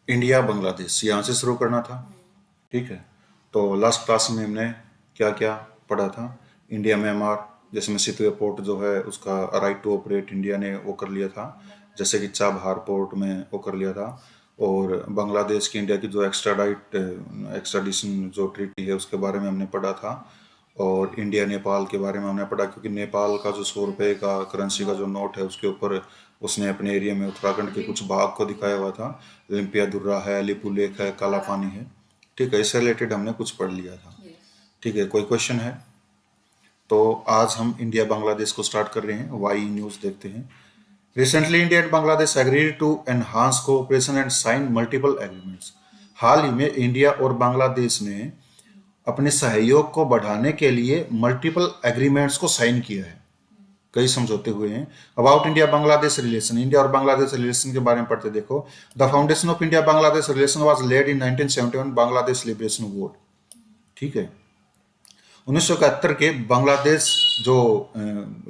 India Bangladesh यहाँ से शुरू करना था। ठीक है, तो लास्ट क्लास में हमने क्या क्या पढ़ा था। इंडिया म्यांमार, जैसे में सितवे पोर्ट जो है उसका राइट टू ऑपरेट इंडिया ने वो कर लिया था, जैसे कि चाबहार पोर्ट में वो कर लिया था। और बांग्लादेश की इंडिया की जो एक्स्ट्राडिशन जो ट्रीटी है उसके बारे में हमने पढ़ा था। और इंडिया नेपाल के बारे में हमने पढ़ा, क्योंकि नेपाल का जो 100 रुपये का करेंसी का जो नोट है उसके ऊपर उसने अपने एरिया में उत्तराखंड के कुछ भाग को दिखाया हुआ था। लिम्पिया दुर्रा है, लिपू लेक है, काला पानी है। ठीक है, इससे रिलेटेड हमने कुछ पढ़ लिया था। ठीक है, कोई क्वेश्चन है? तो आज हम इंडिया बांग्लादेश को स्टार्ट कर रहे हैं। वाई न्यूज़ देखते हैं। Recently India and Bangladesh agreed to enhance cooperation and sign multiple agreements. हाल ही में इंडिया और बांग्लादेश ने अपने सहयोग को बढ़ाने के लिए मल्टीपल एग्रीमेंट्स को साइन किया है, कई समझौते हुए हैं। About India Bangladesh relation, India और बांग्लादेश रिलेशन के बारे में पढ़ते देखो। The foundation of India Bangladesh relation was laid in 1971 Bangladesh liberation war. ठीक है, 1971 के बांग्लादेश जो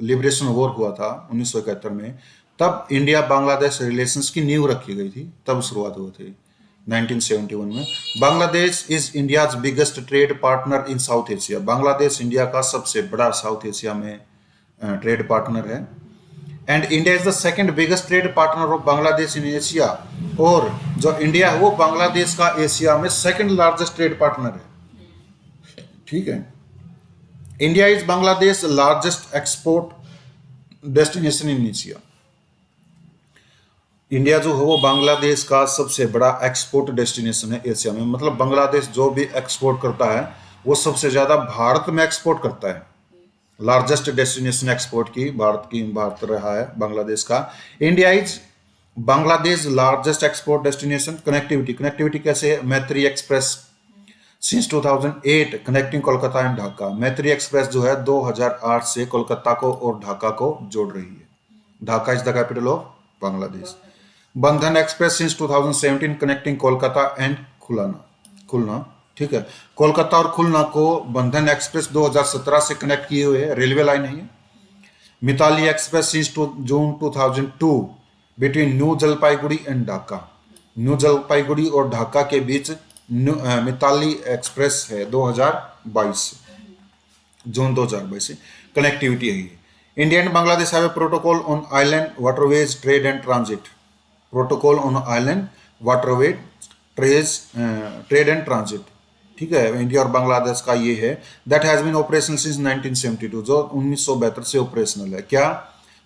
लिबरेशन वॉर हुआ था 1971 में, तब इंडिया बांग्लादेश रिलेशंस की नींव रखी गई थी, तब शुरुआत हुई थी 1971 में। Bangladesh is India's biggest trade partner in south Asia. Bangladesh India का सबसे बड़ा साउथ एशिया में ट्रेड पार्टनर है। And India is the second biggest trade partner of Bangladesh in Asia. और जो इंडिया है वो बांग्लादेश का एशिया में सेकंड लार्जेस्ट ट्रेड पार्टनर है। ठीक है, India is Bangladesh largest export destination in Asia. India जो है वो बांग्लादेश का सबसे बड़ा एक्सपोर्ट डेस्टिनेशन है एशिया में। मतलब बांग्लादेश जो भी एक्सपोर्ट करता है वो सबसे ज्यादा भारत में एक्सपोर्ट करता है। लार्जेस्ट डेस्टिनेशन एक्सपोर्ट की भारत रहा है बांग्लादेश का। India is Bangladesh largest export destination. Connectivity कैसे है? मैत्री express since 2008 connecting Kolkata and Dhaka. मैत्री एक्सप्रेस जो है 2008 से कोलकाता को और ढाका को जोड़ रही है। Dhaka is the capital of Bangladesh. Bandhan express since 2017 connecting Kolkata and Khulna. ठीक है, कोलकाता और खुलना को बंधन एक्सप्रेस 2017 से कनेक्ट किए हुए है, रेलवे लाइन है ये। Mitali express since June 2002 between new Jalpaiguri and Dhaka. New Jalpaiguri और ढाका के बीच मिताली एक्सप्रेस है 2022 से, जून 2022 से कनेक्टिविटी है। India and Bangladesh have a protocol on island waterways trade and transit. Protocol on island waterway trade and transit. ठीक है, इंडिया और बांग्लादेश का ये है। That has been operational since 1972, जो 1972 से ऑपरेशनल है। क्या?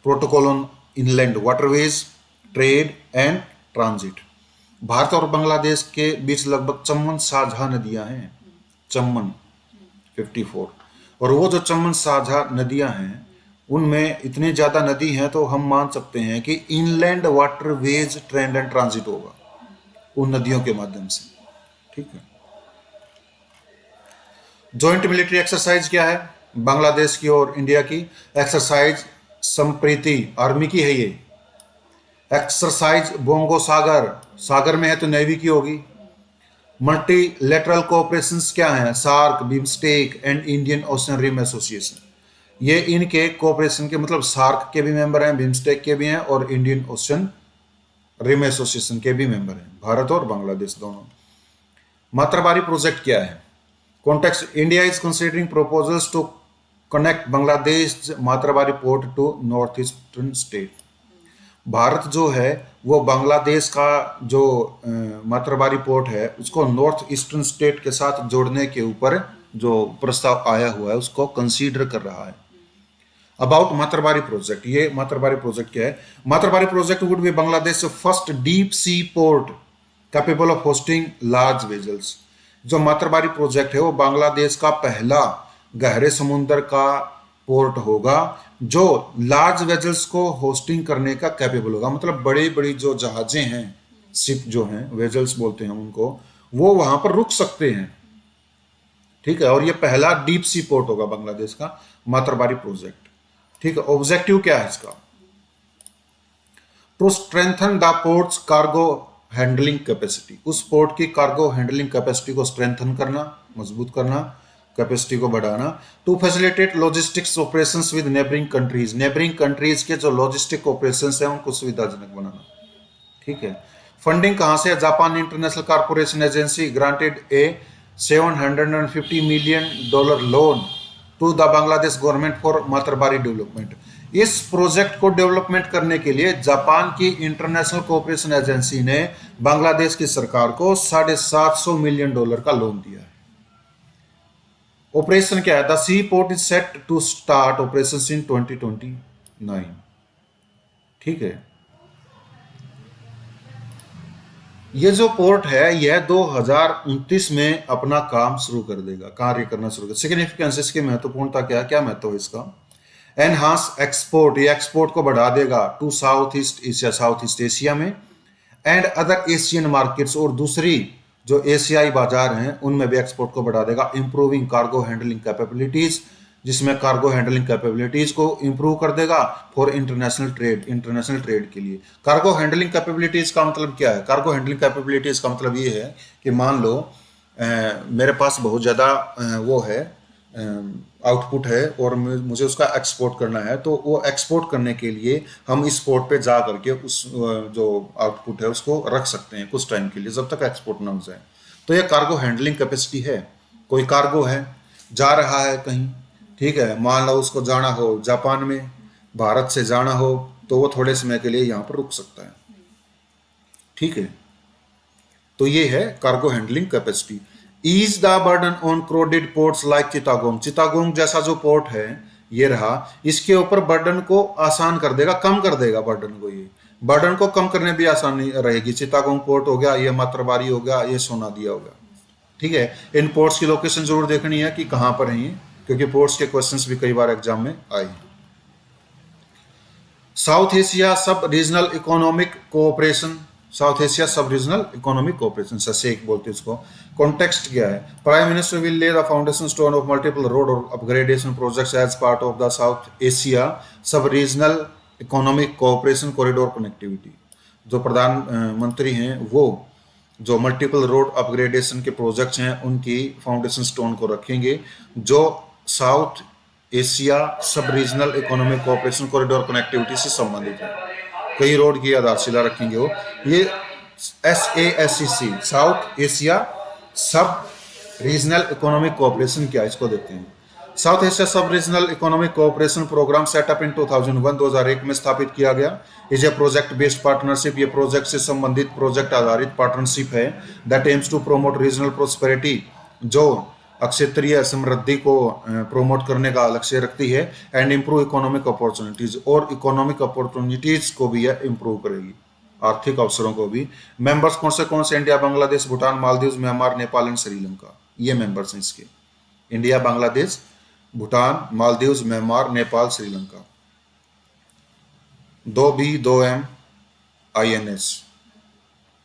Protocol on inland waterways trade and transit. Bharat और बांग्लादेश के बीच लगभग 54 साझा नदियां हैं। चम्मन 54। और वो जो चम्मन साझा नदियां हैं उनमें इतनी ज्यादा नदी हैं तो हम मान सकते हैं कि inland waterways trade and transit होगा उन नदियों के माध्यम से। ठीक है, जॉइंट मिलिट्री एक्सरसाइज क्या है बांग्लादेश की और इंडिया की? एक्सरसाइज संप्रीति आर्मी की है ये। एक्सरसाइज बोंगो सागर में है तो नेवी की होगी। मल्टीलेटरल कोऑपरेशन क्या है? SAARC, BIMSTEC and Indian Ocean Rim Association. ये इनके कोऑपरेशन के मतलब सार्क के भी मेंबर हैं, बिम्स्टेक के भी हैं और इंडियन ओशन रिम एसोसिएशन के भी मेंबर हैं, भारत और बांग्लादेश दोनों। मातरबारी प्रोजेक्ट क्या है? Context, India is considering proposals to connect Bangladesh Matarbari port to north eastern state. Bharat जो है वो बांग्लादेश का जो मातरबारी पोर्ट है उसको नॉर्थ ईस्टर्न स्टेट के साथ जोड़ने के ऊपर जो प्रस्ताव आया हुआ है उसको कंसीडर कर रहा है। अबाउट मातरबारी प्रोजेक्ट, ये मातरबारी प्रोजेक्ट क्या है? Matarbari project would be Bangladesh first deep sea port capable of hosting large vessels. जो मातरबारी प्रोजेक्ट है वो बांग्लादेश का पहला गहरे समुद्र का पोर्ट होगा जो लार्ज वेजल्स को होस्टिंग करने का कैपेबल होगा। मतलब बड़ी बड़ी जो जहाजें हैं, शिप जो हैं, वेजल्स बोलते हैं उनको, वो वहां पर रुक सकते हैं। ठीक है, और ये पहला डीप सी पोर्ट होगा बांग्लादेश का मातरबारी प्रोजेक्ट। ठीक है, ऑब्जेक्टिव क्या है इसका? To strengthen the ports cargo handling capacity. उस पोर्ट की कार्गो हैंडलिंग कैपेसिटी को स्ट्रेंथन करना, मजबूत करना, कैपेसिटी को बढ़ाना। To facilitate logistics operations with neighbouring countries. Neighbouring countries के जो लॉजिस्टिक ऑपरेशंस हैं उनको सुविधाजनक बनाना। ठीक है। फंडिंग कहाँ से? Japan international corporation agency granted a $750 million loan to the Bangladesh government for Matarbari development. इस प्रोजेक्ट को डेवलपमेंट करने के लिए जापान की इंटरनेशनल कोऑपरेशन एजेंसी ने बांग्लादेश की सरकार को $750 मिलियन का लोन दिया है। ऑपरेशन क्या है? The sea port is set to start operation in 2029। ठीक है। ये जो पोर्ट है यह 2029 में अपना काम शुरू कर देगा, कार्य करना शुरू कर। सिग्निफिकेंस, इसकी महत्वपूर्णता क्या क्या महत्व है इसका? एनहांस एक्सपोर्ट, ये एक्सपोर्ट को बढ़ा देगा to South East Asia, South East Asia में, एंड अदर एशियन मार्केट्स, और दूसरी जो एशियाई बाजार हैं उनमें भी एक्सपोर्ट को बढ़ा देगा। इंप्रूविंग कार्गो हैंडलिंग कैपेबिलिटीज, जिसमें कार्गो हैंडलिंग कैपेबिलिटीज को इंप्रूव कर देगा for international trade, international trade के लिए। कार्गो हैंडलिंग कैपेबिलिटीज का मतलब क्या है? कार्गो हैंडलिंग कैपेबिलिटीज का मतलब ये है कि मान लो मेरे पास बहुत ज़्यादा वो है आउटपुट है और मुझे उसका एक्सपोर्ट करना है, तो वो एक्सपोर्ट करने के लिए हम इस पोर्ट पे जा करके उस जो आउटपुट है उसको रख सकते हैं कुछ टाइम के लिए, जब तक एक्सपोर्ट ना हो जाए। तो ये कार्गो हैंडलिंग कैपेसिटी है। कोई कार्गो है, जा रहा है कहीं, ठीक है, मान लो उसको जाना हो जापान में, भारत से जाना हो, तो वो थोड़े समय के लिए यहाँ पर रुक सकता है। ठीक है। तो ये है cargo handling capacity. Ease the burden on crowded ports like Chittagong, Chittagong जैसा जो पोर्ट है ये रहा, इसके ऊपर बर्डन को आसान कर देगा, कम कर देगा बर्डन को। ये बर्डन को कम करने भी आसानी रहेगी। चिटागोंग पोर्ट हो गया, ये मातरबारी हो गया, ये सोनादिया हो गया। ठीक है। इन पोर्ट्स की लोकेशन जरूर देखनी है कि कहाँ पर है ये, क्योंकि पोर्ट्स के क्वेश्चंस भी कई बार एग्जाम में आए। साउथ एशिया सब regional economic cooperation, south Asia सब रीजनल इकोनॉमिक कोऑपरेशन, ससेक बोलते हैं उसको। कॉन्टेक्स्ट क्या है? Prime minister will lay the foundation stone of multiple road और upgradation projects as part of the south Asia सब regional economic cooperation corridor connectivity. जो प्रधानमंत्री हैं वो जो मल्टीपल रोड अपग्रेडेशन के प्रोजेक्ट्स हैं उनकी फाउंडेशन स्टोन को रखेंगे, जो साउथ एशिया सब regional economic cooperation corridor connectivity से संबंधित है। कई रोड की आधारशिला रखेंगे वो। ये SASEC, साउथ एशिया सब रीजनल इकोनॉमिक कोऑपरेशन क्या है इसको देखते हैं। साउथ एशिया सब regional economic cooperation program setup in 2001 में स्थापित किया गया। Is a project based partnership, ये प्रोजेक्ट से संबंधित प्रोजेक्ट आधारित पार्टनरशिप है। That aims to promote regional prosperity, जो क्षेत्रीय समृद्धि को प्रोमोट करने का लक्ष्य रखती है, एंड इम्प्रूव इकोनॉमिक अपॉर्चुनिटीज, और इकोनॉमिक अपॉर्चुनिटीज को भी यह इम्प्रूव करेगी, आर्थिक अवसरों को भी। मेंबर्स कौन से? India, Bangladesh, Bhutan, Maldives, Myanmar, Nepal and Sri Lanka. ये मेंबर्स हैं इसके। India, Bangladesh, Bhutan, Maldives, Myanmar, Nepal, Sri Lanka. 2B 2M INS।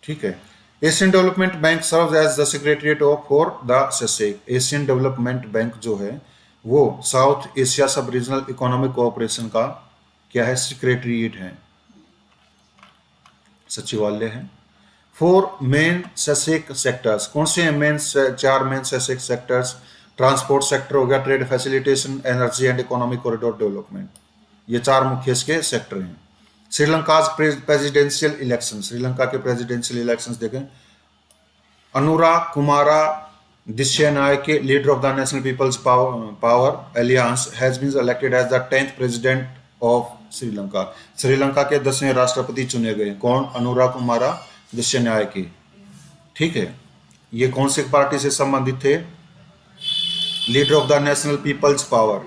ठीक है। Asian Development Bank serves as the secretariat of for the SASEC। Asian Development Bank जो है वो साउथ एशिया सब रीजनल इकोनॉमिक कोऑपरेशन का क्या है? सेक्रेटरीट है, सचिवालय है। 4 मेन SASEC सेक्टर्स कौन से हैं? चार main SASEC sectors. Transport sector हो गया, trade facilitation, energy and economic corridor development. ये 4 मुख्य इसके सेक्टर हैं। श्रीलंका प्रेसिडेंशियल इलेक्शन, श्रीलंका के प्रेसिडेंशियल इलेक्शन देखें। Anura Kumara Dissanayake, leader of the national peoples power alliance, has been elected as the 10th president of Sri Lanka. Sri Lanka के 10वें राष्ट्रपति चुने गए। कौन? अनुरा कुमारा दिस्सेनायके। ठीक है। ये कौन सी पार्टी से संबंधित थे? Leader of the national peoples power,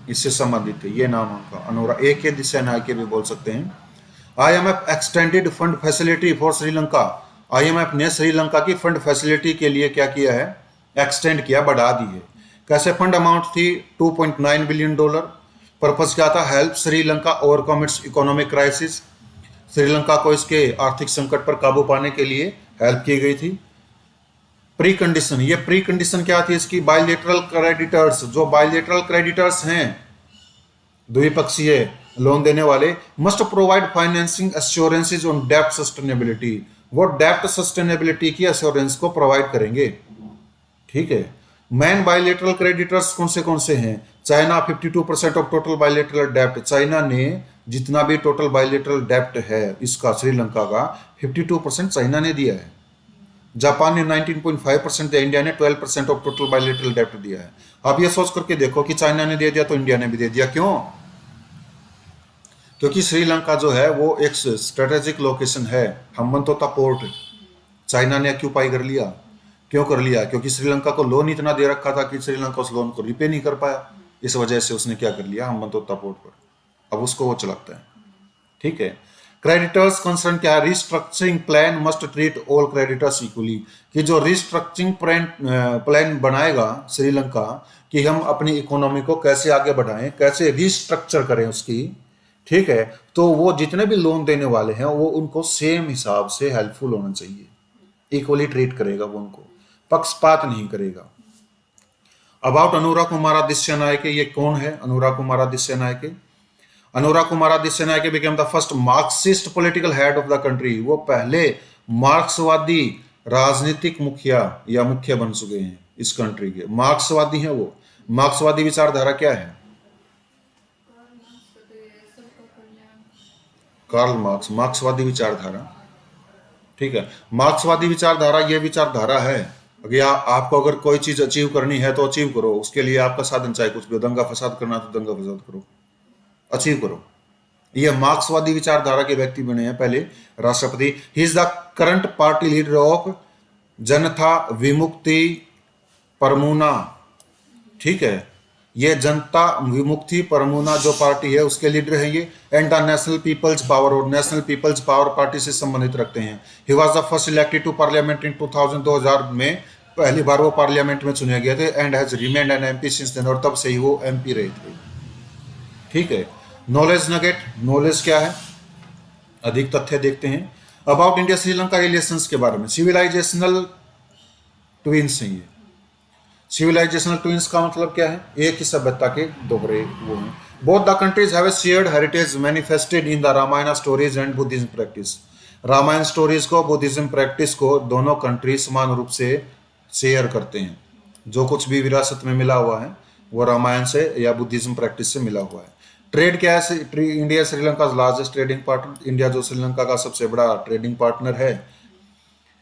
इससे संबंधित थे। ये नाम उनका अनुरा, AK दिस्सेनायके भी बोल सकते हैं। IMF extended fund facility for Sri Lanka. IMF ने श्रीलंका की फंड फैसिलिटी के लिए क्या किया है? एक्सटेंड किया, बढ़ा दी है। कैसे? फंड अमाउंट थी $2.9 बिलियन। पर्पस क्या था? Help Sri Lanka overcome it's economic crisis, Sri Lanka को इसके आर्थिक संकट पर काबू पाने के लिए हेल्प की गई थी। प्री कंडीशन, ये प्री कंडीशन क्या थी इसकी? बायलेटरल क्रेडिटर्स, जो बायलेटरल क्रेडिटर्स हैं द्विपक्षीय लोन देने वाले, must provide financing assurances on डेब्ट सस्टेनेबिलिटी, वो डेब्ट सस्टेनेबिलिटी की एश्योरेंस को प्रोवाइड करेंगे। ठीक है। मैन बायलेटरल क्रेडिटर्स कौन से हैं? चाइना 52% ऑफ टोटल बायलेटरल डेब्ट, चाइना ने जितना भी टोटल बायलेटरल डेब्ट है इसका श्रीलंका का 52% चाइना ने दिया है। जापान ने 19.5% दिया, इंडिया ने 12% ऑफ टोटल बायलेटरल डेब्ट दिया है। आप ये सोच करके देखो कि चाइना ने दे दिया तो इंडिया ने भी दे दिया, क्यों? क्योंकि श्रीलंका जो है वो एक स्ट्रेटेजिक लोकेशन है, हम्बनतोटा पोर्ट चाइना ने ऑक्यूपाई कर लिया। क्यों कर लिया? क्योंकि श्रीलंका को लोन इतना दे रखा था कि श्रीलंका उस लोन को रिपे नहीं कर पाया, इस वजह से उसने क्या कर लिया, हम्बनतोटा पोर्ट पर अब उसको वो चलाता है। ठीक है। क्रेडिटर्स कंसर्न क्या है? Restructuring plan must treat all creditors equally, कि जो रिस्ट्रक्चरिंग प्लान बनाएगा श्रीलंका कि हम अपनी इकोनॉमी को कैसे आगे बढ़ाएं, कैसे रिस्ट्रक्चर करें उसकी, ठीक है, तो वो जितने भी लोन देने वाले हैं वो उनको सेम हिसाब से हेल्पफुल होना चाहिए, इक्वली ट्रीट करेगा वो, उनको पक्षपात नहीं करेगा। अबाउट अनुराग कुमार दिस्य नायके, ये कौन है Anurag Kumar Dissanayake? Anurag Kumar Dissanayake became the first Marxist political head of the country, वो पहले मार्क्सवादी राजनीतिक मुखिया या मुख्य बन चुके हैं इस कंट्री के, मार्क्सवादी हैं वो। मार्क्सवादी विचारधारा क्या है? कार्ल मार्क्स, मार्क्सवादी विचारधारा, ठीक है। मार्क्सवादी विचारधारा ये विचारधारा है अगर आपको अगर कोई चीज अचीव करनी है तो अचीव करो, उसके लिए आपका साधन चाहे कुछ भी, दंगा फसाद करना तो दंगा फसाद करो, अचीव करो। ये मार्क्सवादी विचारधारा के व्यक्ति बने हैं पहले राष्ट्रपति। He is the current party leader of जनता विमुक्ति परमुना, ठीक है, ये जनता विमुक्ति परमुना जो पार्टी है उसके लीडर है ये। And the national peoples Power, और नेशनल पीपल्स पावर पार्टी से संबंधित रखते हैं। He was the first elected to parliament in 2000 में पहली बार वो पार्लियामेंट में चुने गए थे। And has remained an MP since then, और तब से ही वो एमपी रहे थे। ठीक है। नॉलेज नगेट, नॉलेज क्या है, अधिक तथ्य देखते हैं अबाउट इंडिया श्रीलंका रिलेशंस के बारे में। सिविलाइजेशनल ट्विंस हैं ये। सिविलाइजेशनल ट्विंस का मतलब क्या है? एक ही सभ्यता के दोहरे वो हैं। Both the countries have a shared heritage manifested in the Ramayana stories and Buddhism practice. Ramayana stories को, बुद्धिज्म प्रैक्टिस को दोनों कंट्री समान रूप से शेयर करते हैं। जो कुछ भी विरासत में मिला हुआ है वो रामायण से या बुद्धिज्म प्रैक्टिस से मिला हुआ है। ट्रेड क्या है? India Sri Lanka largest trading partner, India जो श्रीलंका का सबसे बड़ा ट्रेडिंग पार्टनर है।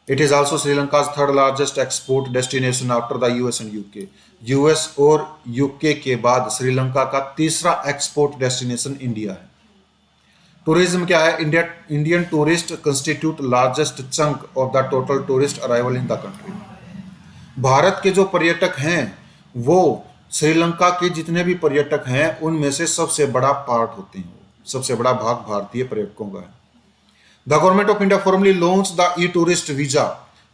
It is also Sri Lanka third largest export destination after the US and UK. US और यूके के बाद श्रीलंका का तीसरा एक्सपोर्ट डेस्टिनेशन इंडिया है। टूरिज्म क्या है? Indian tourist constitute largest chunk of the total tourist arrival in the country. Bharat के जो पर्यटक हैं वो श्रीलंका के जितने भी पर्यटक हैं उनमें से सबसे बड़ा पार्ट होते हैं, सबसे बड़ा भाग भारतीय पर्यटकों का है। The government of India formally launch the E tourist visa.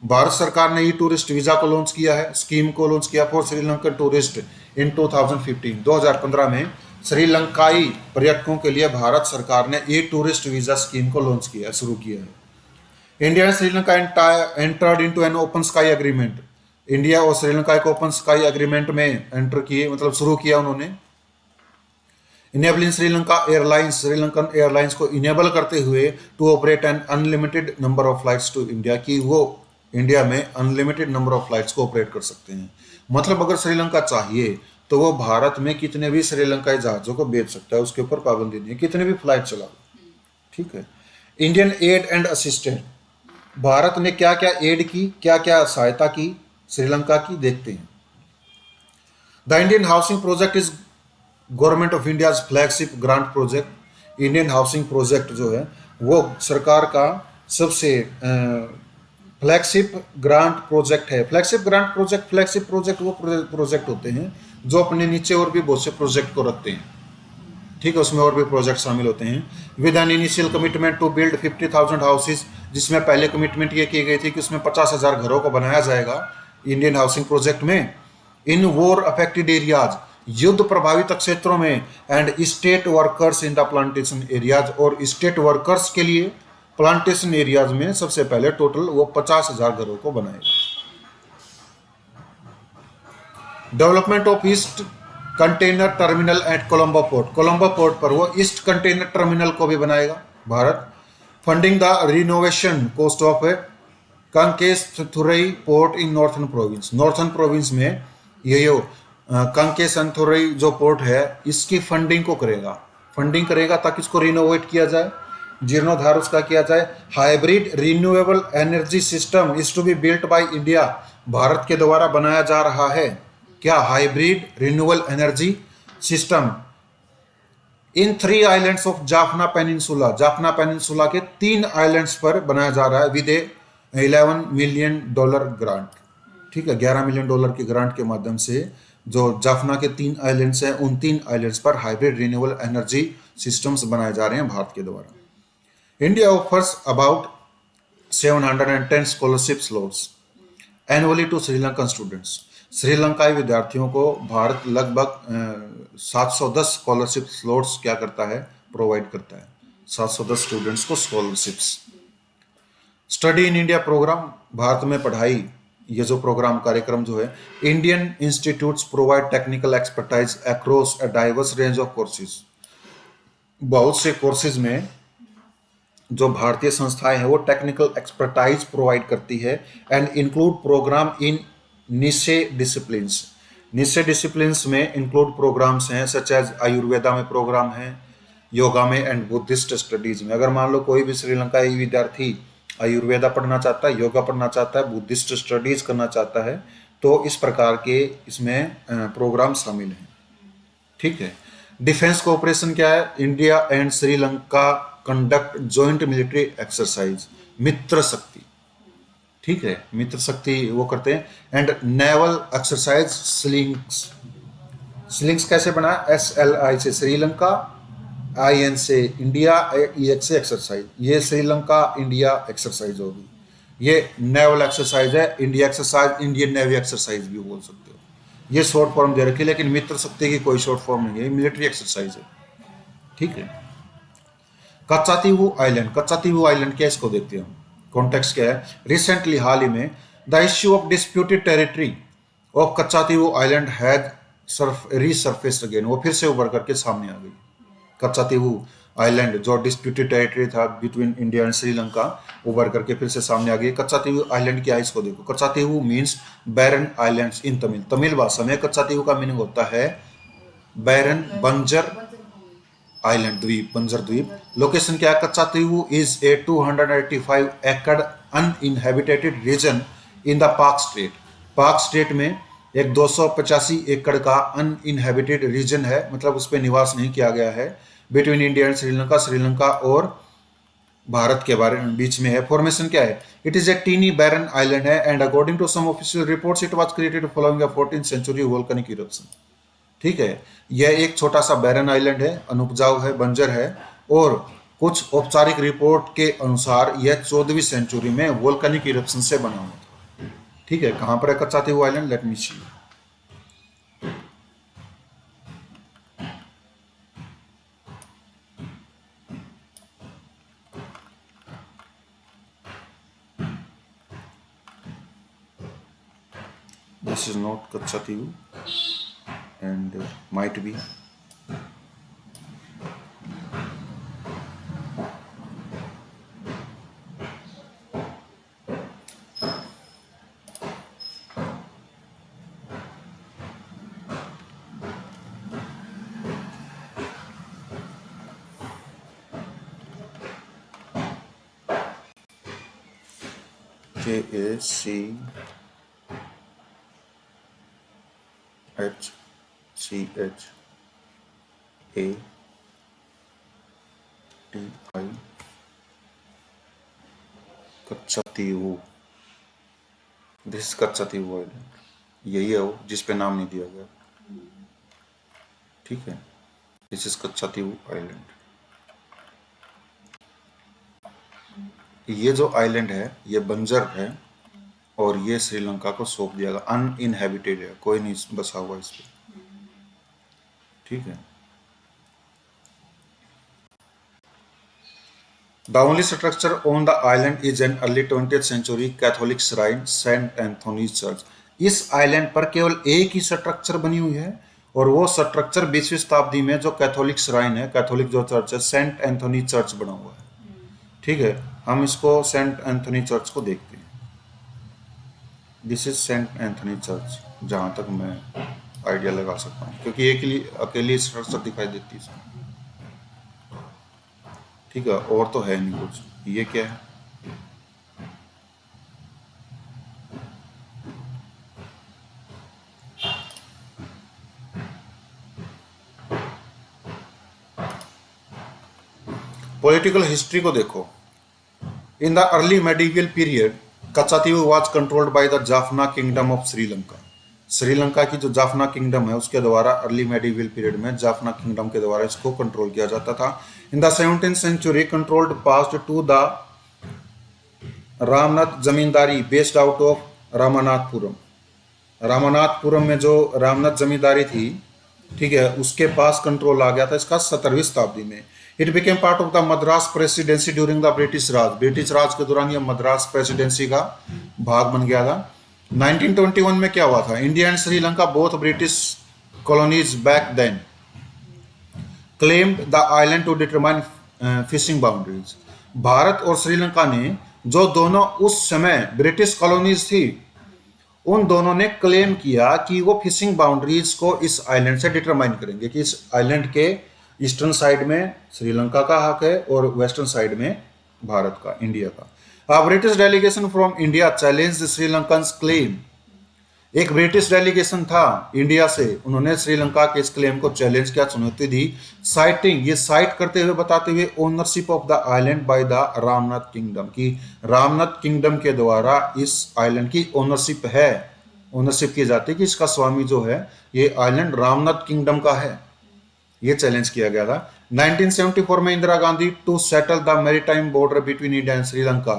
Bharat सरकार ने ई टूरिस्ट वीजा को लॉन्च किया है, स्कीम को लॉन्च किया फॉर श्रीलंकन टूरिस्ट इन 2015। 2015 में श्रीलंकाई पर्यटकों के लिए भारत सरकार ने ई टूरिस्ट वीजा स्कीम को लॉन्च किया, शुरू किया है। India and Sri Lanka entered into an open sky agreement. India और श्रीलंका एक ओपन स्काई एग्रीमेंट में एंटर किए, मतलब शुरू किया उन्होंने। Enabling Sri Lanka airlines, Sri Lankan airlines को इनेबल करते हुए to operate an unlimited number of flights to India, कि वो इंडिया में अनलिमिटेड नंबर ऑफ फ्लाइट्स को ऑपरेट कर सकते हैं। मतलब अगर श्रीलंका चाहिए तो वो भारत में कितने भी श्रीलंकाई जहाजों को बेच सकता है, उसके ऊपर पाबंदी नहीं है, कितने भी फ्लाइट चलाओ। ठीक है। Indian aid and assistance, Bharat ने क्या क्या एड की, क्या क्या सहायता की श्रीलंका की, देखते हैं। The Indian housing project is government of India flagship grant project. Indian housing project जो है वो सरकार का सबसे फ्लैगशिप ग्रांट प्रोजेक्ट है। फ्लैगशिप प्रोजेक्ट वो प्रोजेक्ट होते हैं जो अपने नीचे और भी बहुत से प्रोजेक्ट को रखते हैं। ठीक है, उसमें और भी प्रोजेक्ट शामिल होते हैं। With an initial commitment to build 50,000 houses, जिसमें पहले कमिटमेंट ये की गई थी कि उसमें 50,000 घरों को बनाया जाएगा इंडियन हाउसिंग प्रोजेक्ट में। इन वॉर अफेक्टेड एरियाज, युद्ध प्रभावित क्षेत्रों में। And state workers in the plantation areas, और स्टेट वर्कर्स के लिए प्लांटेशन एरियाज में सबसे पहले टोटल वो 50,000 घरों को बनाएगा। Development of east container terminal at Colombo port, Colombo port पर वो ईस्ट कंटेनर टर्मिनल को भी बनाएगा Bharat. Funding the renovation cost of Kankesanthurai port in northern province, northern province में ये जो कंकेसथुरई जो पोर्ट है इसकी फंडिंग को करेगा। फंडिंग करेगा ताकि इसको रिनोवेट किया जाए, जीर्णोद्धार उसका किया जाए। Hybrid renewable energy system is to be built by India, Bharat के द्वारा बनाया जा रहा है। क्या? Hybrid renewable energy system in 3 islands of Jaffna peninsula, Jaffna peninsula के 3 आइलैंड्स पर बनाया जा रहा है विद ए $11 मिलियन ग्रांट। ठीक है, $11 मिलियन की ग्रांट के माध्यम से जो जाफना के 3 आइलैंड्स हैं, उन 3 आइलैंड्स पर हाइब्रिड रिन्यूएबल एनर्जी सिस्टम्स बनाए जा रहे हैं भारत के द्वारा। India offers about 710 scholarship slots annually to Sri Lankan students. श्रीलंकाई विद्यार्थियों को भारत लगभग 710 स्कॉलरशिप स्लॉट्स क्या करता है? प्रोवाइड करता है 710 स्टूडेंट्स को scholarships. Study in India program, Bharat में पढ़ाई, ये जो प्रोग्राम कार्यक्रम जो है, Indian institutes provide technical expertise across a diverse range of courses. बहुत से कोर्सेज में जो भारतीय संस्थाएं हैं वो टेक्निकल एक्सपर्टाइज प्रोवाइड करती है and include program in niche disciplines. Niche disciplines में इंक्लूड प्रोग्राम्स हैं सच एज आयुर्वेदा में प्रोग्राम है, योगा में एंड बुद्धिस्ट स्टडीज में। अगर मान लो कोई भी श्रीलंकाई विद्यार्थी आयुर्वेदा पढ़ना चाहता है, योगा पढ़ना चाहता है, बुद्धिस्ट स्टडीज करना चाहता है, तो इस प्रकार के इसमें प्रोग्राम शामिल हैं। ठीक है। डिफेंस कोऑपरेशन क्या है? India and Sri Lanka conduct joint military exercise, Mitra Shakti. ठीक है, मित्र शक्ति वो करते हैं। And naval exercise SLINEX. SLINEX कैसे बना? SLI से श्रीलंका, IN से इंडिया, EX से एक्सरसाइज। ये श्रीलंका इंडिया एक्सरसाइज होगी। ये नेवल एक्सरसाइज है, India exercise, Indian navy exercise भी बोल सकते हो। ये शॉर्ट फॉर्म दे रखी है, लेकिन मित्र शक्ति की कोई शॉर्ट फॉर्म नहीं है, मिलिट्री एक्सरसाइज है। ठीक है। कच्चातीवू आइलैंड, कच्चातीवू आइलैंड क्या, इसको देखते हैं हम। कॉन्टेक्स्ट क्या है? रिसेंटली, हाल ही में, the issue of disputed territory of Katchatheevu island has resurfaced again, वो फिर से उभर करके सामने आ गई। कच्चातीवू आइलैंड जो डिस्प्यूटेड टेरिटरी था बिटवीन इंडिया एंड श्रीलंका, उभर करके फिर से सामने आ गई। कच्चातीवू आइलैंड क्या है, इसको देखो। कच्चातीवू मीन्स बैरन आइलैंड्स इन तमिल। तमिल भाषा में कच्चातीवू का मीनिंग होता है बैरन, बंजर आइलैंड, द्वीप, बंजर द्वीप। लोकेशन क्या है? कच्चातीवू इज ए 285 एकड़ अनइनहेबिटेटेड रीजन इन द पाक स्टेट। पाक स्टेट में एक 285 एकड़ का अनइनहेबिटेड रीजन है, मतलब उस पर निवास नहीं किया गया है। Between India and Sri Lanka, Sri Lanka और भारत के बारे में बीच में है। फॉर्मेशन क्या है? It is a tiny barren island है and according to some official reports it was created following a 14th century volcanic eruption. ठीक है, यह एक छोटा सा बैरन आइलैंड है, अनुपजाऊ है, बंजर है, और कुछ औपचारिक रिपोर्ट के अनुसार यह 14वीं सेंचुरी में वोल्केनिक इरप्शन से बना हुआ था। ठीक है, कहां पर है Katchatheevu island? Let me see. This is not Kachativu and might be. KACHCHATI Katchatheevu. This Katchatheevu island, यही है वो जिस पे नाम नहीं दिया गया। ठीक है, दिस इज कच्चातीवू आइलैंड। ये जो आइलैंड है ये बंजर है और ये श्रीलंका को सौंप दिया गया, अनइनहेबिटेड है, कोई नहीं बसा हुआ इस पे। ठीक है। The only structure on the island is an early 20th century Catholic shrine, Saint Anthony's Church। इस आइलैंड पर केवल एक ही स्ट्रक्चर बनी हुई है और वो स्ट्रक्चर 20वीं शताब्दी में जो कैथोलिक श्राइन है, कैथोलिक जो चर्च है, सेंट एंथोनी चर्च बना हुआ है। ठीक है, हम इसको सेंट एंथोनी चर्च को देखते हैं। This is Saint Anthony church, जहां तक मैं आइडिया लगा सकता हूँ, क्योंकि एक अकेली स्ट्रक्चर दिखाई देती है। ठीक है, और तो है नहीं कुछ। ये क्या है? पॉलिटिकल हिस्ट्री को देखो। In the early medieval period Katchatheevu was controlled by the Jaffna kingdom of Sri Lanka. Sri Lanka की जो जाफना किंगडम है उसके द्वारा अर्ली मेडिवल पीरियड में जाफना किंगडम के द्वारा इसको कंट्रोल किया जाता था। In the 17th century controlled passed to the Ramnad zamindari based out of Ramanathapuram. Ramanathapuram में जो रामनाथ जमींदारी थी, ठीक है, उसके पास कंट्रोल आ गया था इसका 17वीं शताब्दी में। It became part of the Madras presidency during the British Raj. British Raj के दौरान यह मद्रास प्रेसिडेंसी का भाग बन गया था। 1921 में क्या हुआ था? India and Sri Lanka both British colonies back then claimed the island to determine fishing boundaries. Bharat और श्रीलंका ने, जो दोनों उस समय ब्रिटिश कॉलोनीज थी, उन दोनों ने क्लेम किया कि वो फिशिंग बाउंड्रीज को इस आइलैंड से डिटरमाइन करेंगे कि इस आइलैंड के ईस्टर्न साइड में श्रीलंका का हक है और वेस्टर्न साइड में भारत का, इंडिया का। British delegation from India challenge Sri Lankan claim. एक ब्रिटिश डेलीगेशन था इंडिया से, उन्होंने श्रीलंका के इस क्लेम को चैलेंज किया, चुनौती दी, साइटिंग, ये साइट करते हुए, बताते हुए ownership of the island by the Ramnath kingdom की रामनाथ किंगडम के द्वारा इस आइलैंड की ओनरशिप है, ओनरशिप की जाती है कि इसका स्वामी जो है ये आइलैंड रामनाथ किंगडम का है। ये चैलेंज किया गया था। 1974 में Indira Gandhi to settle the maritime border between India and Sri Lanka.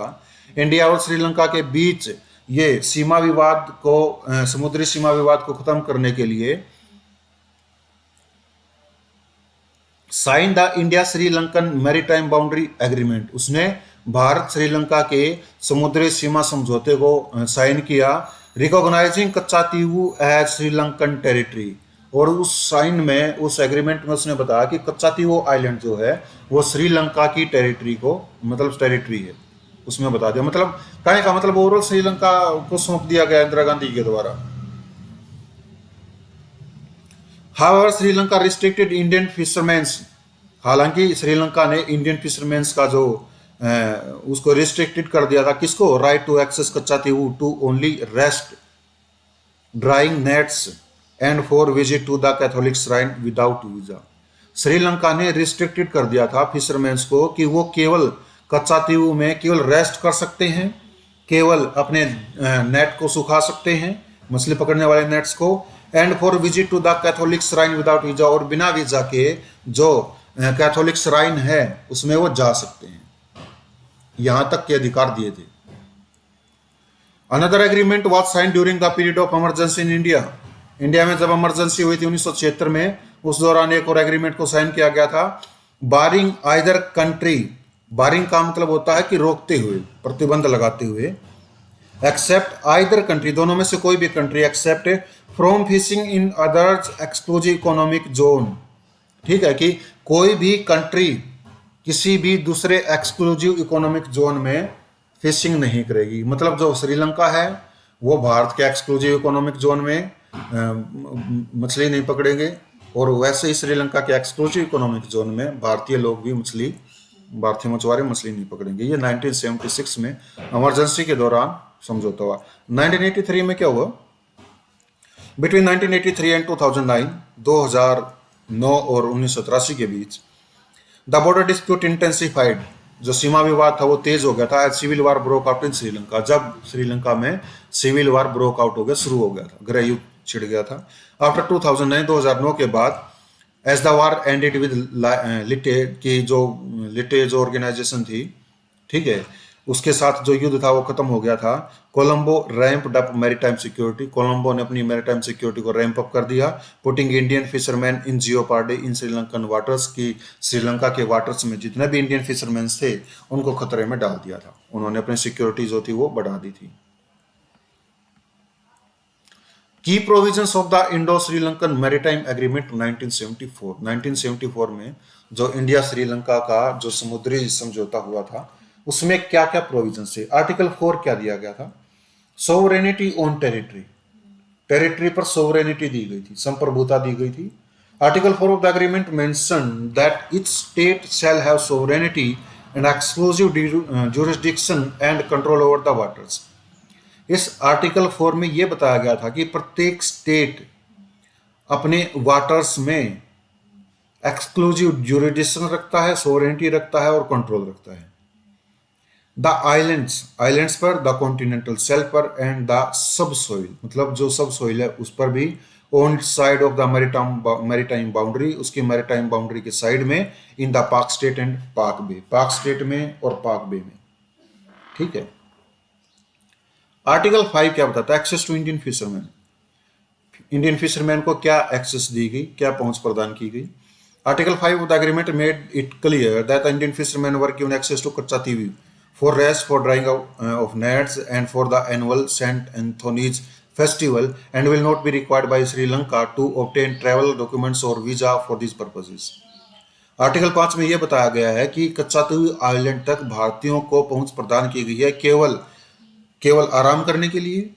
India और श्रीलंका के बीच ये सीमा विवाद को, समुद्री सीमा विवाद को खत्म करने के लिए sign the India Sri Lankan maritime boundary agreement. उसने भारत श्रीलंका के समुद्री सीमा समझौते को साइन किया। Recognising Katchatheevu as Sri Lankan territory. और उस साइन में, उस एग्रीमेंट में उसने बताया कि कच्चातीवू आइलैंड जो है वो श्रीलंका की टेरिटरी को, मतलब टेरिटरी है, उसमें बता दिया। मतलब कहने का मतलब ओवरऑल श्रीलंका को सौंप दिया गया इंदिरा गांधी के द्वारा। However Sri Lanka restricted Indian fisherman's. हालांकि श्रीलंका ने इंडियन फिशरमैन्स का जो उसको रिस्ट्रिक्टेड कर दिया था। किसको? Right to access Katchatheevu to only rest, drawing nets and for visit to the Catholic shrine without visa. Sri Lanka ने रिस्ट्रिक्टेड कर दिया था फिशरमैन्स को कि वो केवल कच्चातीवू में केवल रेस्ट कर सकते हैं, केवल अपने नेट को सुखा सकते हैं, मछली पकड़ने वाले नेट्स को, and for visit to the Catholic shrine without visa, और बिना वीजा के जो कैथोलिक श्राइन है उसमें वो जा सकते हैं। यहां तक के अधिकार दिए थे। Another agreement was signed during the period of emergency in India. India में जब इमरजेंसी हुई थी 1976 में, उस दौरान एक और एग्रीमेंट को साइन किया गया था। बारिंग आइदर कंट्री, बारिंग का मतलब होता है कि रोकते हुए, प्रतिबंध लगाते हुए, एक्सेप्ट आइदर कंट्री, दोनों में से कोई भी country, except from fishing in others exclusive economic zone. ठीक है, कि कोई भी कंट्री किसी भी दूसरे एक्सक्लूसिव इकोनॉमिक जोन में फिशिंग नहीं करेगी। मतलब जो श्रीलंका है वो भारत के एक्सक्लूसिव इकोनॉमिक जोन में मछली नहीं पकड़ेंगे, और वैसे ही श्रीलंका के एक्सक्लूसिव इकोनॉमिक जोन में भारतीय लोग भी मछली, भारतीय मछुआरे मछली नहीं पकड़ेंगे। ये 1976 में इमरजेंसी के दौरान समझौता हुआ। 1983 में क्या हुआ? बिटवीन 1983 एंड 2009, 2009 और 1983 के बीच द बॉर्डर डिस्प्यूट इंटेंसिफाइड। जो सीमा विवाद था वो तेज हो गया था। As civil war broke out in Sri Lanka, जब श्रीलंका में सिविल वार ब्रोक आउट हो गया, शुरू हो गया था, गृह युद्ध छिड़ गया था। आफ्टर 2009, 2009 के बाद, as the war ended with LTTE की जो लिटे जो ऑर्गेनाइजेशन थी, ठीक है, उसके साथ जो युद्ध था वो खत्म हो गया था। Colombo ramped up maritime security. Colombo ने अपनी मैरीटाइम सिक्योरिटी को रैंप अप कर दिया। Putting Indian fisherman in jeopardy in Sri Lankan waters की, श्रीलंका के वाटर्स में जितने भी इंडियन फिशरमैन थे उनको खतरे में डाल दिया था। उन्होंने अपनी सिक्योरिटी जो थी वो बढ़ा दी थी। की provisions of the Indo Sri Lankan maritime agreement 1974। 1974 में जो इंडिया श्रीलंका का जो समुद्री समझौता हुआ था उसमें क्या क्या प्रोविजंस थे? आर्टिकल 4 क्या दिया गया था? सोवरेनिटी ऑन टेरिटरी, टेरिटरी पर सोवरेनिटी दी गई थी, संप्रभुता दी गई थी। Article 4 of the agreement mentioned that each state shall have sovereignty and exclusive jurisdiction and control over the waters. इस आर्टिकल 4 में यह बताया गया था कि प्रत्येक स्टेट अपने वाटर्स में एक्सक्लूसिव जुरिडिक्शन रखता है, सोवरेनिटी रखता है और कंट्रोल रखता है. द आइलैंड्स पर, द कॉन्टिनेंटल शेल्फ पर एंड द सब सोइल, मतलब जो सब सोइल है उस पर भी, on side of the maritime boundary, उसकी मैरीटाइम बाउंड्री के साइड में, इन द पाक स्टेट एंड पाक बे, पाक स्टेट में और पाक बे में. ठीक है. आर्टिकल 5 क्या बताता है? Access to Indian fisherman. Indian fisherman को क्या एक्सेस दी गई, क्या पहुंच प्रदान की गई? Article 5 of the agreement made it clear that the Indian fisherman were given access to Katchatheevu for rest, for drying of nets and for the annual Saint Anthony's festival, and will not be required by Sri Lanka to obtain travel documents or visa for these purposes. Article 5 में यह बताया गया है कि कच्चा तीवी island तक भारतीयों को पहुंच प्रदान की गई है केवल आराम करने के लिए,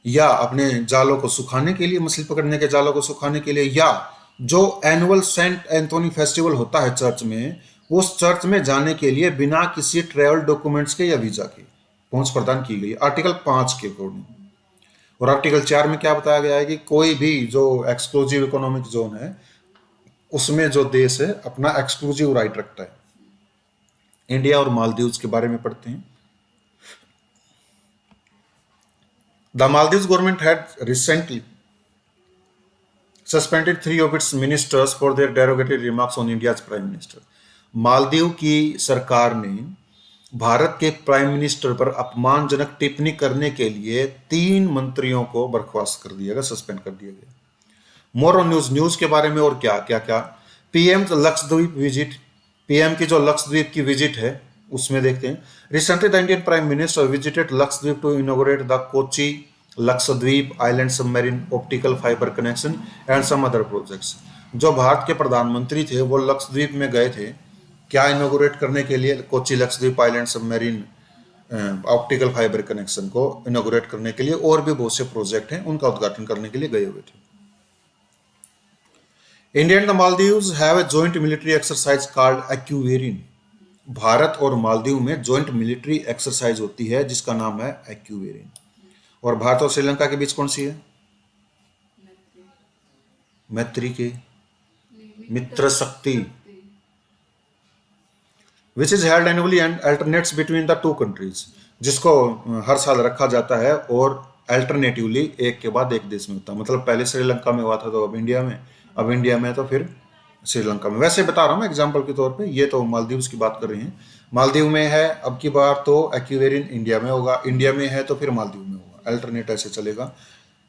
या अपने जालों को सुखाने के लिए, मछली पकड़ने के जालों को सुखाने के लिए, या जो एनुअल सेंट एंथोनी फेस्टिवल होता है चर्च में, उस चर्च में जाने के लिए बिना किसी ट्रैवल डॉक्यूमेंट्स के या वीजा के पहुंच प्रदान की गई आर्टिकल 5 के अकॉर्डिंग. और आर्टिकल 4 में क्या बताया गया है कि कोई भी जो एक्सक्लूसिव इकोनॉमिक जोन है उसमें जो देश है अपना एक्सक्लूसिव राइट रखता है. इंडिया और मालदीव्स के बारे में पढ़ते हैं. The Maldives government had recently suspended 3 of its ministers for their derogatory remarks on India's prime minister. Maldives की सरकार ने भारत के प्राइम मिनिस्टर पर अपमानजनक टिप्पणी करने के लिए 3 मंत्रियों को बर्खास्त कर दिया गया, सस्पेंड कर दिया गया. मोर ऑन न्यूज के बारे में और क्या क्या क्या. पीएम लक्षद्वीप विजिट, पीएम की जो लक्षद्वीप की विजिट है उसमें देखते हैं. Recently the Indian prime minister visited Lakshadweep to inaugurate the Kochi Lakshadweep island submarine optical fibre connection and some other projects. जो भारत के प्रधानमंत्री थे वो लक्षद्वीप में गए थे क्या इनॉग्रेट करने के लिए, Kochi Lakshadweep island submarine optical fibre connection को इनॉग्रेट करने के लिए, और भी बहुत से प्रोजेक्ट हैं उनका उद्घाटन करने के लिए गए हुए थे. India and the Maldives have a joint military exercise called Ekuverin. Bharat और मालदीव में जॉइंट मिलिट्री एक्सरसाइज होती है जिसका नाम है एक्यूवेरिन. और भारत और श्रीलंका के बीच कौन सी है? मैत्री के मित्र शक्ति, which is held annually and alternates between the 2 countries, जिसको हर साल रखा जाता है और अल्टरनेटिवली एक के बाद एक देश में होता है. मतलब पहले श्रीलंका में हुआ था तो अब इंडिया में, अब इंडिया में तो फिर श्रीलंका में. वैसे बता रहा हूँ मैं एग्जाम्पल के तौर पे, ये तो मालदीव्स की बात कर रहे हैं. मालदीव में है अब की बार तो एक्यूवेरिन इंडिया में होगा, इंडिया में है तो फिर मालदीव में होगा, अल्टरनेट ऐसे चलेगा.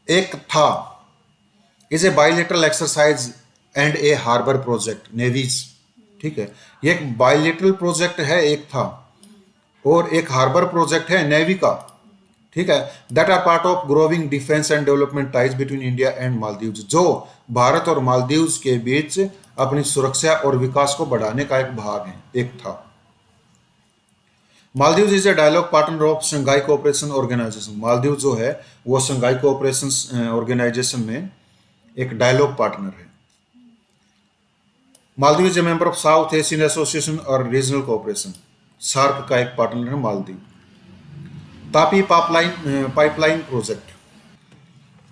एक था is a bilateral exercise and a harbour project navies. ठीक है, ये एक बायलैटरल प्रोजेक्ट है एक था, और एक हार्बर प्रोजेक्ट है नेवी का. ठीक है, that are part of growing defence and development ties between India and Maldives, जो भारत और मालदीव्स के बीच अपनी सुरक्षा और विकास को बढ़ाने का एक भाग है, एक था. Maldives is a dialogue partner of Shanghai Cooperation Organisation. Maldives जो है वो शंघाई कोऑपरेशन ऑर्गेनाइजेशन में एक डायलॉग पार्टनर है. Maldives is a member of south Asian association और रीजनल कोऑपरेशन, सार्क का एक पार्टनर है Maldives. TAPI pipeline project,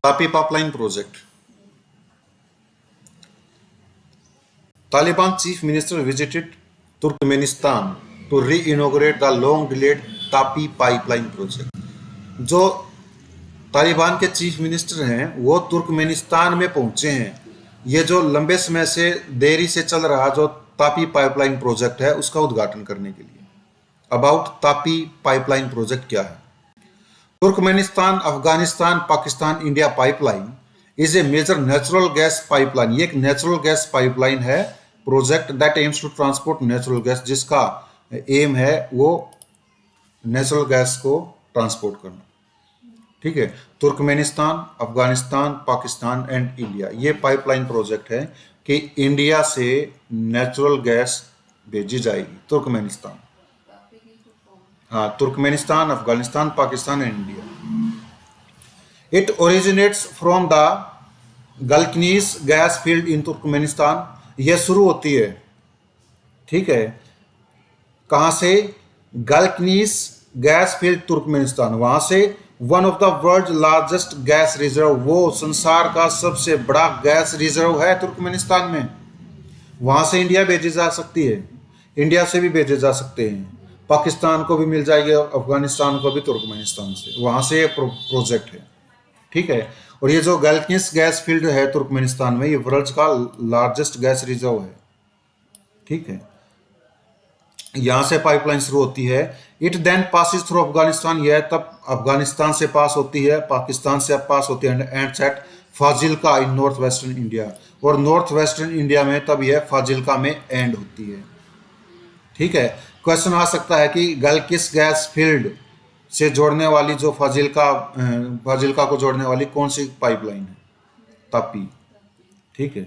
TAPI pipeline project. Taliban chief minister visited Turkmenistan to re-inaugurate the long delayed TAPI pipeline project. जो Taliban के chief minister हैं वो Turkmenistan में पहुंचे हैं. ये जो लंबे समय से देरी से चल रहा जो तापी पाइपलाइन प्रोजेक्ट है उसका उद्घाटन करने के लिए. अबाउट तापी पाइपलाइन प्रोजेक्ट क्या है? Turkmenistan Afghanistan Pakistan India pipeline is a major natural gas pipeline. ये एक नेचुरल गैस पाइपलाइन है project that aims to transport natural gas, जिसका एम है वो नेचुरल गैस को ट्रांसपोर्ट करना. ठीक है, Turkmenistan Afghanistan Pakistan and India, ये पाइपलाइन प्रोजेक्ट है कि इंडिया से नेचुरल गैस भेजी जाएगी तुर्कमेनिस्तान. हाँ, Turkmenistan Afghanistan Pakistan and India. It originates from the Galkynysh gas field in Turkmenistan, यह शुरू होती है, ठीक है, कहां से? गलकनीस गैस फील्ड तुर्कमेनिस्तान, वहां से one of the world largest gas reserve, वो संसार का सबसे बड़ा गैस रिजर्व है तुर्कमेनिस्तान में। वहां से इंडिया भेजी जा सकती है, इंडिया से भी भेजे जा सकते हैं, पाकिस्तान को भी मिल जाएगी, अफगानिस्तान को भी तुर्कमेनिस्तान से, वहां से ये प्रोजेक्ट है, ठीक है। और ये जो गलकनिस गैस फील्ड है तुर्कमेनिस्तान में, ये वर्ल्ड का लार्जेस्ट गैस रिजर्व है, ठीक है। यहां से पाइपलाइन शुरू होती है। It then passes through Afghanistan, यह तब अफगानिस्तान से पास होती है, पाकिस्तान से पास होती है, and set Fazilka in north western India, और नॉर्थ वेस्टर्न इंडिया में तब यह फाजिल्का में एंड होती है, ठीक है। क्वेश्चन आ सकता है कि गलकिस गैस फील्ड से जोड़ने वाली जो फाजिल्का को जोड़ने वाली कौन सी पाइपलाइन है? तापी, ठीक है।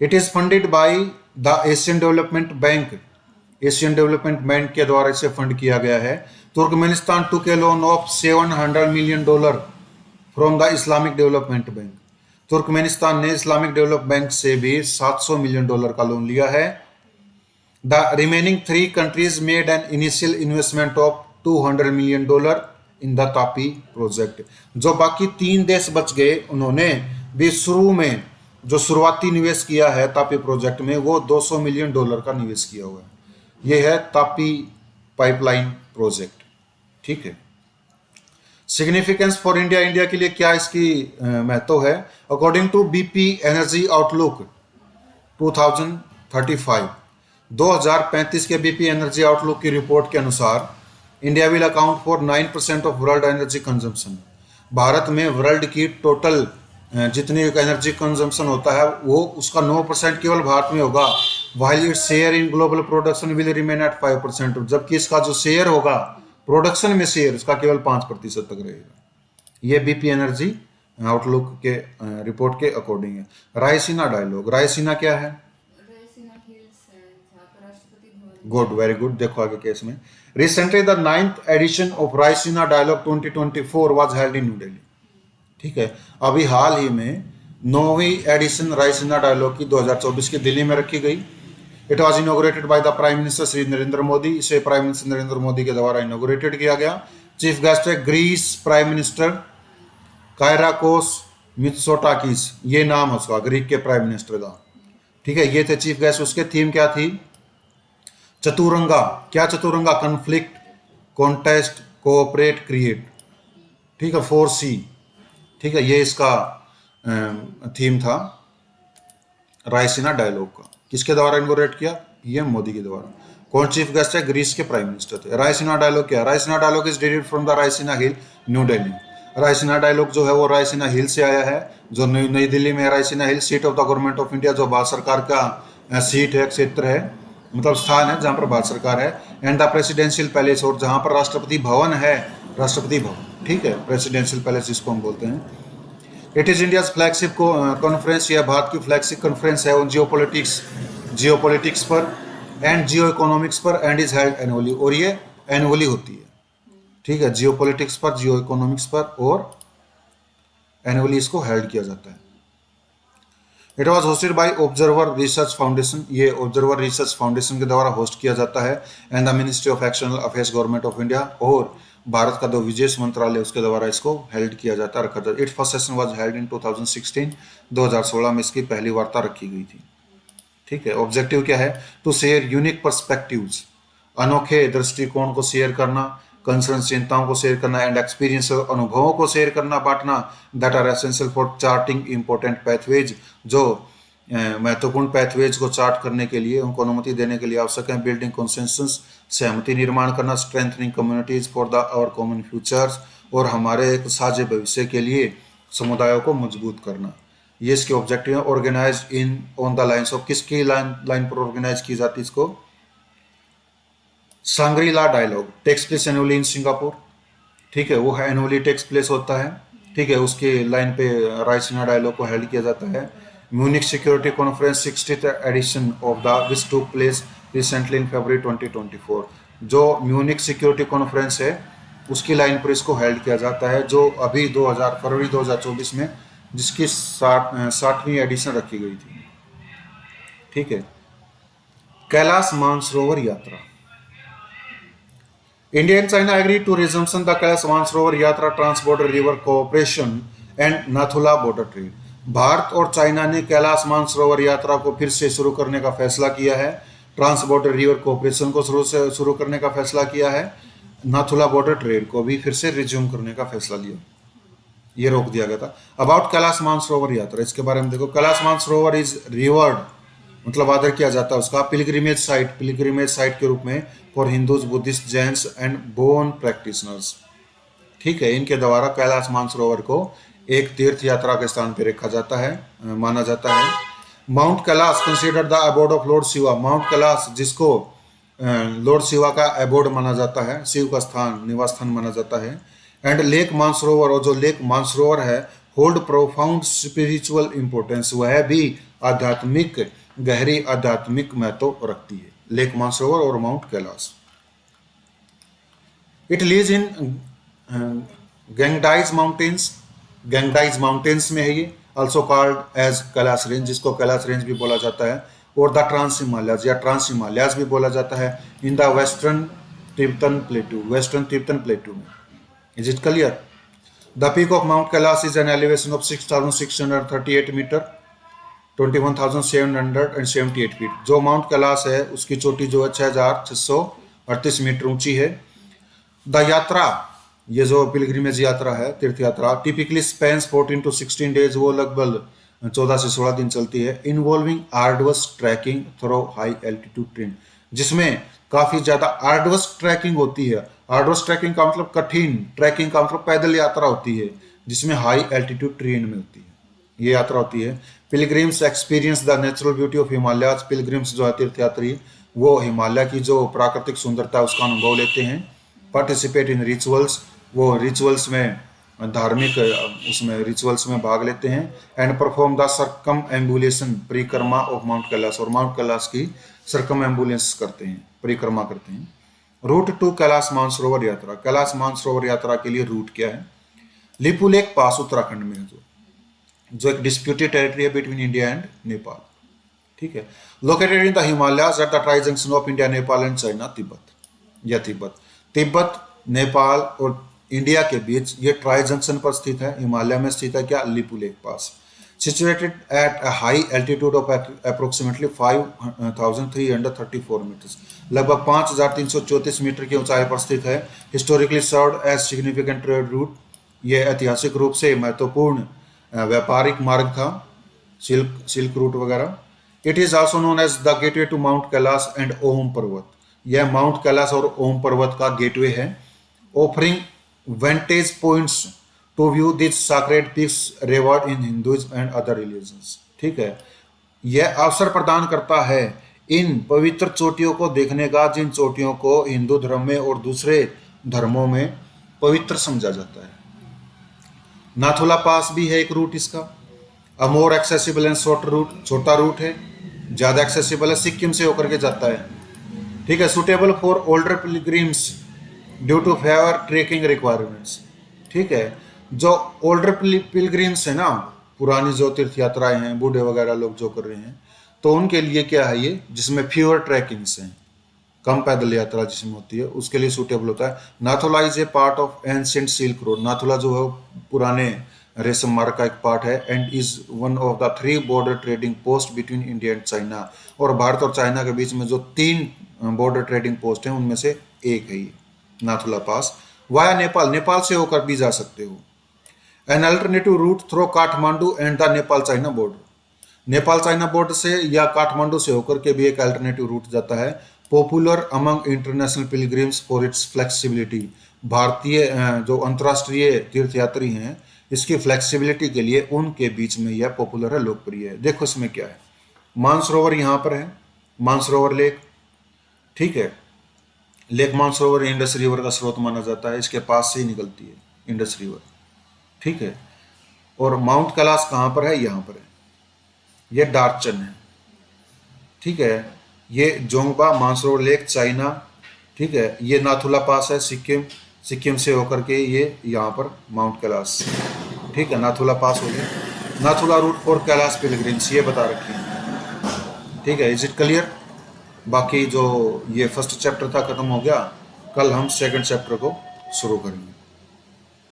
It is funded by the Asian Development bank, Asian Development bank के द्वारा इसे फंड किया गया है। Turkmenistan took A loan of $700 million from the Islamic development bank, Turkmenistan ने इस्लामिक डेवलपमेंट बैंक से भी $700 मिलियन का लोन लिया है। The remaining 3 countries made an initial investment of $200 million in the Tapi project, जो बाकी 3 देश बच गए उन्होंने भी शुरू में जो शुरुआती निवेश किया है तापी प्रोजेक्ट में, वो $200 मिलियन का निवेश किया हुआ है। यह है तापी पाइपलाइन प्रोजेक्ट, ठीक है। सिग्निफिकेंस फॉर इंडिया, इंडिया के लिए क्या इसकी महत्व है? According to BP energy outlook 2035 के बीपी एनर्जी आउटलुक की रिपोर्ट के अनुसार India will account for 9% of world energy consumption. Bharat में वर्ल्ड की टोटल जितनी एनर्जी कंजम्पशन होता है वो उसका 9% केवल भारत में होगा, while its share in global production will remain at 5%, जबकि इसका जो शेयर होगा प्रोडक्शन में शेयर इसका केवल 5% तक रहेगा। ये बीपी एनर्जी आउटलुक के रिपोर्ट के अकॉर्डिंग है। रायसीना डायलॉग, रायसीना क्या है? Good, very good. देखो आगे केस में, recently the 9th edition of Raisina dialogue 2024 was held in New Delhi, ठीक है। अभी हाल ही में 9वीं एडिशन रायसीना डायलॉग की 2024 की दिल्ली में रखी गई। It was inaugurated by the prime minister Shri Narendra Modi, इसे प्राइम मिनिस्टर नरेंद्र मोदी के द्वारा इनोग्रेटेड किया गया। चीफ गेस्ट है ग्रीस प्राइम मिनिस्टर कायराकोस मित्सोटाकिस, ये नाम है उसका, ग्रीक के प्राइम मिनिस्टर का, ठीक है। ये थे चीफ गेस्ट। उसके थीम क्या थी? चतुरंगा। क्या Chaturanga? Conflict, contest, cooperate, create, ठीक है, 4C, ठीक है। ये इसका थीम था रायसीना डायलॉग का। किसके द्वारा इनोग्रेट किया? पीएम मोदी के द्वारा। कौन चीफ गेस्ट है? ग्रीस के प्राइम मिनिस्टर थे। रायसीना डायलॉग क्या है? Raisina dialogue is derived from the Raisina hill, new Delhi. Raisina dialogue जो है वो रायसीना हिल से आया है, जो नई दिल्ली में है। Raisina hill seat of the government of India, जो भारत सरकार का सीट है, क्षेत्र है, मतलब स्थान है जहाँ पर भारत सरकार है। एंड द प्रेसिडेंशियल पैलेस, और जहाँ पर राष्ट्रपति भवन है, राष्ट्रपति भवन, ठीक है, प्रेसिडेंशियल पैलेस जिसको हम बोलते हैं। It is India's flagship conference, यह भारत की फ्लैगशिप कॉन्फ्रेंस है ऑन जियोपॉलिटिक्स पर एंड जियो इकोनॉमिक्स पर, एंड इज हेल्ड एनुअली, और ये एनुअली होती है, ठीक है। जियोपॉलिटिक्स पर, जियो इकोनॉमिक्स पर, और एनुअली इसको हेल्ड किया जाता है। It was hosted by observer research foundation, ये ऑब्जर्वर रिसर्च फाउंडेशन के द्वारा होस्ट किया जाता है, and the ministry of external affairs government of India, और भारत का जो विदेश मंत्रालय उसके द्वारा इसको हेल्ड किया जाता है, रखा जाता है। It first session was held इन 2016 में इसकी पहली वार्ता रखी गई थी, ठीक है। ऑब्जेक्टिव क्या है? टू शेयर यूनिक पर्सपेक्टिव्स, अनोखे दृष्टिकोण को शेयर करना, कंसर्न चिंताओं को शेयर करना, एंड एक्सपीरियंस अनुभवों को शेयर करना, बांटना, that are essential for charting important pathways, जो महत्वपूर्ण पैथवेज को चार्ट करने के लिए, उनको अनुमति देने के लिए आवश्यक है। बिल्डिंग कंसेंसस, सहमति निर्माण करना, strengthening communities for the our common futures, और हमारे एक साझे भविष्य के लिए समुदायों को मजबूत करना, ये इसके ऑब्जेक्टिव है। Organise in on the lines of, किसकी लाइन पर ऑर्गेनाइज की जाती है इसको? Shangri-La dialogue takes place annually in Singapore, ठीक है, वो एनुअली टेक्स प्लेस होता है, ठीक है। उसके लाइन पे रायसीना डायलॉग को हेल्ड किया जाता है। Munich security conference 60th edition of the which took place recently in February 2024, जो म्यूनिक सिक्योरिटी कॉन्फ्रेंस है उसकी लाइन पर इसको हेल्ड किया जाता है, जो अभी फरवरी 2024 में जिसकी 60वीं एडिशन रखी गई थी। ठीक है। कैलाश मानसरोवर यात्रा। India and China agreed to resumption the Kailash Mansarovar Yatra Trans-Border River Cooperation and Nathula Border Trade। Bharat और चाइना ने कैलाश मानसरोवर यात्रा को फिर से शुरू करने का फैसला किया है, ट्रांस बॉर्डर रिवर कोऑपरेशन को शुरू करने का फैसला किया है, नाथुला बॉर्डर ट्रेड को भी फिर से रिज्यूम करने का फैसला लिया, ये रोक दिया गया था। अबाउट कैलाश मानसरोवर यात्रा, इसके बारे में देखो। कैलाश मानसरोवर इज रिवर्ड, मतलब आदर किया जाता है उसका, पिलग्रिमेज साइट के रूप में for Hindus, Buddhist, Jains and bone practitioners. ठीक है, इनके द्वारा कैलाश मानसरोवर को एक तीर्थ यात्रा के स्थान पर रखा जाता है, माना जाता है। Mount Kailash considered the abode of Lord Shiva. Mount Kailash जिसको लॉर्ड शिवा का अबोर्ड माना जाता है, शिव का स्थान, निवास स्थान माना जाता है। एंड लेक मानसरोवर, और जो लेक मानसरोवर है, होल्ड प्रोफाउंड स्पिरिचुअल इंपोर्टेंस, वह भी आध्यात्मिक, गहरी आध्यात्मिक महत्व रखती है, लेक मानसरोवर और mount Kailash. It lies in Gangdise mountains, Gangdise mountains में है ये, also called as Kailash range, जिसको कैलाश रेंज भी बोला जाता है, और द ट्रांस हिमालयाज या ट्रांस हिमालयाज भी बोला जाता है, in the western Tibetan plateau में। Is it clear? The peak of mount Kailash is an elevation of 6,638 metre, 21,778 feet. जो माउंट कैलाश है उसकी चोटी जो है 6,638 मीटर ऊंची है। द यात्रा, ये जो पिलग्रिमेज यात्रा है, तीर्थ यात्रा, टिपिकली स्पेन्स 14 to 16 डेज, वो लगभग 14 से 16 दिन चलती है। Involving arduous trekking through high altitude terrain, जिसमें काफी ज्यादा आर्डवस ट्रैकिंग होती है। आर्डवस ट्रैकिंग का मतलब कठिन, ट्रैकिंग का मतलब पैदल यात्रा होती है, जिसमें हाई एल्टीट्यूड ट्रेन में होती है, ये यात्रा होती है। Pilgrims experience the natural beauty of Himalayas. Pilgrims जो है तीर्थयात्री, वो हिमालय की जो प्राकृतिक सुंदरता है उसका अनुभव लेते हैं। पार्टिसिपेट इन रिचुअल्स, वो रिचुअल्स में, धार्मिक उसमें रिचुअल्स में भाग लेते हैं। And perform the circum ambulation परिक्रमा ऑफ माउंट कैलाश, और माउंट कैलाश की सर्कम एम्बुलेंस करते हैं, परिक्रमा करते हैं। रूट टू कैलाश मानसरोवर यात्रा। कैलाश मानसरोवर यात्रा के लिए रूट क्या है? लिपुलेख पास उत्तराखंड में है, जो एक डिस्प्यूटेड टेरिटरी है बिटवीन इंडिया एंड नेपाल। ठीक है, located in the Himalayas at the tri junction of India, Nepal and China, Tibet, Nepal और इंडिया के बीच ये ट्राई जंक्शन पर स्थित है, हिमालय में स्थित है। क्या? Lipulekh pass. Situated at a high altitude of approximately 5,334 metres, लगभग 5,334 मीटर की ऊंचाई पर स्थित है। Historically served as significant trade route, ये ऐतिहासिक रूप से महत्वपूर्ण व्यापारिक मार्ग था, सिल्क रूट वगैरह। It is also known as the gateway to mount Kailash and Om Parvat, यह माउंट कैलाश और ओम पर्वत का गेटवे है। Offering vantage points to view this sacred peaks revered in Hindus and other religions. ठीक है, यह अवसर प्रदान करता है इन पवित्र चोटियों को देखने का, जिन चोटियों को हिंदू धर्म में और दूसरे धर्मों में पवित्र समझा जाता है। नाथुला पास भी है एक रूट इसका, a more accessible and short route, छोटा रूट है, ज़्यादा एक्सेसिबल है, सिक्किम से होकर के जाता है। ठीक है, suitable for older pilgrims due to fewer trekking requirements. ठीक है, जो ओल्डर पिलग्रिम्स है ना, पुरानी जो तीर्थ यात्राएं हैं, बूढ़े वगैरह लोग जो कर रहे हैं, तो उनके लिए क्या है ये, जिसमें फ्यूअर ट्रैकिंग्स हैं, कम पैदल यात्रा जिसमें होती है, उसके लिए सूटेबल होता है। Nathula is a part of ancient silk road, Nathula जो है पुराने रेशम मार्ग का एक पार्ट है। And is one of the 3 border trading post between India and China, और भारत और चाइना के बीच में जो 3 बॉर्डर ट्रेडिंग पोस्ट हैं उनमें से एक है ये नाथुला पास। वाया नेपाल, नेपाल से होकर भी जा सकते हो। An alternative route through Kathmandu and the Nepal China border, Nepal China border से या काठमांडू से होकर के भी एक अल्टरनेटिव रूट जाता है। Popular among international pilgrims for its flexibility, भारतीय जो अंतर्राष्ट्रीय तीर्थयात्री हैं, इसकी फ्लेक्सिबिलिटी के लिए उनके बीच में यह पॉपुलर है, लोकप्रिय है। देखो इसमें क्या है, मानसरोवर यहाँ पर है, मानसरोवर लेक। ठीक है, लेक मानसरोवर इंडस रिवर का स्रोत माना जाता है, इसके पास से ही निकलती है इंडस रिवर। ठीक है, और माउंट कैलाश कहाँ पर है? यहाँ पर है, ये डार्चन है। ठीक है, ये जोंगबा, मानसरोवर लेक, चाइना। ठीक है, ये नाथुला पास है, सिक्किम से होकर के ये यहाँ पर माउंट कैलाश। ठीक है, नाथुला पास हो गया। Nathu La route for Kailash pilgrims ये बता रखी है। ठीक है, इज इट क्लियर? बाकी जो ये फर्स्ट चैप्टर था खत्म हो गया, कल हम सेकंड चैप्टर को शुरू करेंगे।